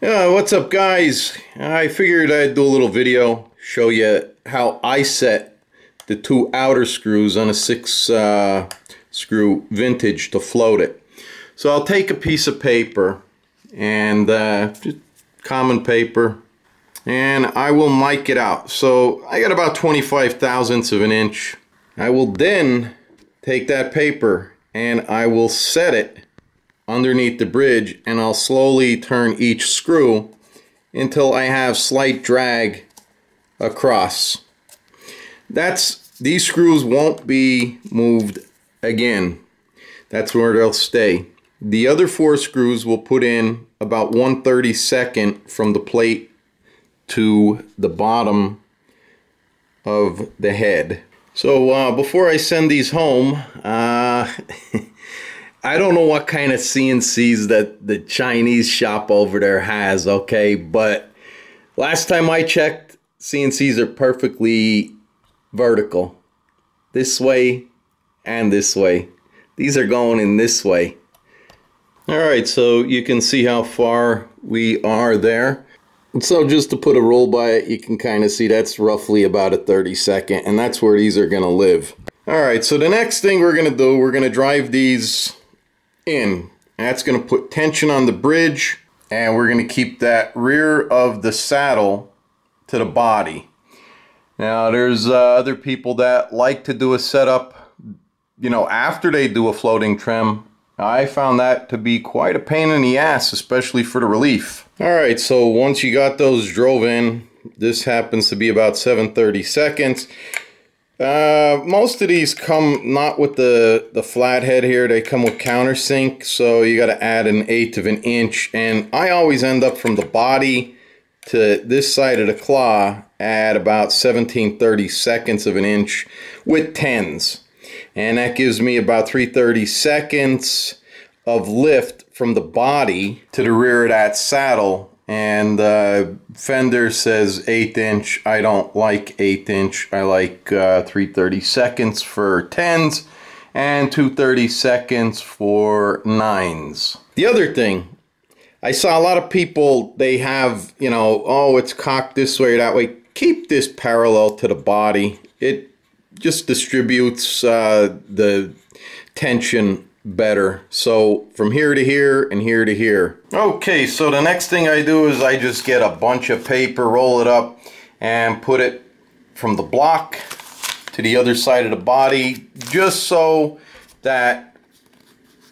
What's up, guys? I figured I'd do a little video, show you how I set the two outer screws on a 6 screw vintage to float it. So I'll take a piece of paper and just common paper, and I will mic it out. So I got about 25 thousandths of an inch. I will then take that paper and I will set it underneath the bridge, and I'll slowly turn each screw until I have slight drag across. These screws won't be moved again. That's where they'll stay. The other 4 screws will put in about 1/32 from the plate to the bottom of the head. So before I send these home, I don't know what kind of CNCs that the Chinese shop over there has, okay? But last time I checked, CNCs are perfectly vertical. This way and this way. These are going in this way. Alright, so you can see how far we are there. And so just to put a roll by it, you can kind of see that's roughly about a 32nd, and that's where these are going to live. Alright, so the next thing we're going to do, we're going to drive these in. That's going to put tension on the bridge, and we're going to keep that rear of the saddle to the body. Now there's other people that like to do a setup, you know, after they do a floating trim. I found that to be quite a pain in the ass, especially for the relief. Alright, so once you got those drove in, this happens to be about 7/32. Most of these come not with the flat head here, they come with countersink, so you got to add an 1/8 of an inch, and I always end up from the body to this side of the claw at about 17/32 of an inch with 10s, and that gives me about 3/32 of lift from the body to the rear of that saddle. And Fender says 1/8 inch. I don't like 1/8 inch. I like 3/32 for 10s and 2/32 for 9s. The other thing, I saw a lot of people, they have, you know, oh, it's cocked this way or that way. Keep this parallel to the body. It just distributes the tension better. So from here to here and here to here. Okay, so the next thing I do is I just get a bunch of paper, roll it up, and put it from the block to the other side of the body, just so that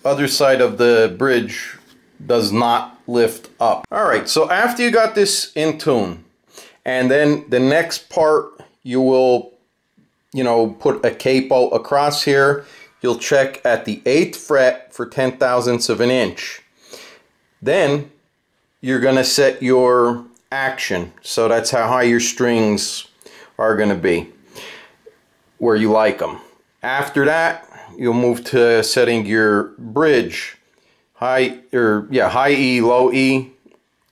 other side of the bridge does not lift up. Alright, so after you got this in tune, and then the next part, you will, you know, put a capo across here. You'll check at the 8th fret for 10 thousandths of an inch. Then you're going to set your action. So that's how high your strings are going to be, where you like them. After that, you'll move to setting your bridge, high E, low E,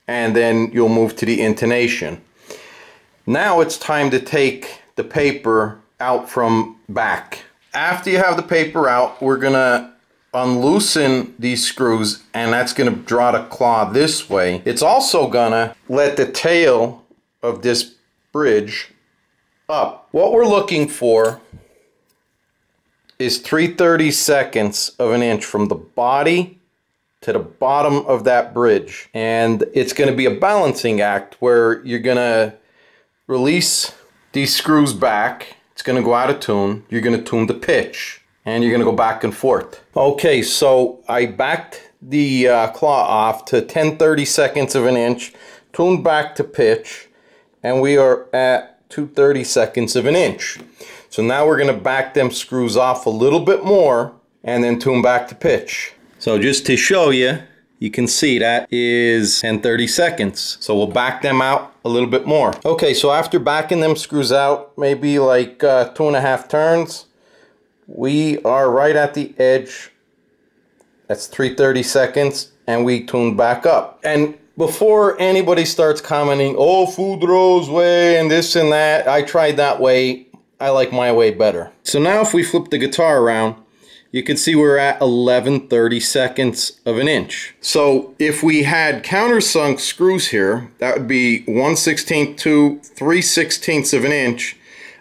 and then you'll move to the intonation. Now it's time to take the paper out from back. After you have the paper out, we're going to unloosen these screws, and that's going to draw the claw this way. It's also going to let the tail of this bridge up. What we're looking for is 3/32 of an inch from the body to the bottom of that bridge. And it's going to be a balancing act where you're going to release these screws back. It's going to go out of tune. You're going to tune the pitch, and you're going to go back and forth. Okay, so I backed the claw off to 10/32 of an inch, tuned back to pitch, and we are at 2/32 of an inch. So now we're going to back them screws off a little bit more and then tune back to pitch. So just to show you, you can see that is 10/32. So we'll back them out a little bit more. Okay, so after backing them screws out, maybe like 2.5 turns, we are right at the edge. That's 3/32, and we tune back up. And before anybody starts commenting, oh, Fudro's way and this and that, I tried that way. I like my way better. So now if we flip the guitar around, you can see we're at 11/32 of an inch. So if we had countersunk screws here, that would be 1/16 to 3/16 of an inch.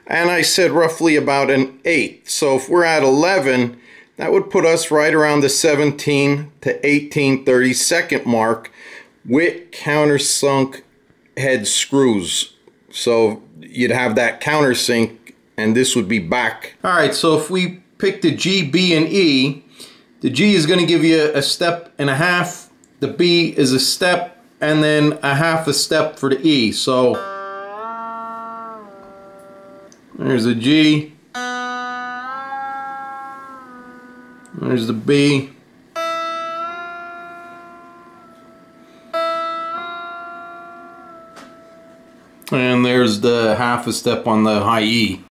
And I said roughly about an eighth. So if we're at 11, that would put us right around the 17 to 18/32 mark with countersunk head screws. So you'd have that countersink and this would be back. All right, so if we pick the G, B, and E, the G is going to give you a step and a half, the B is a step, and then a half a step for the E. So there's the G, there's the B, and there's the half a step on the high E.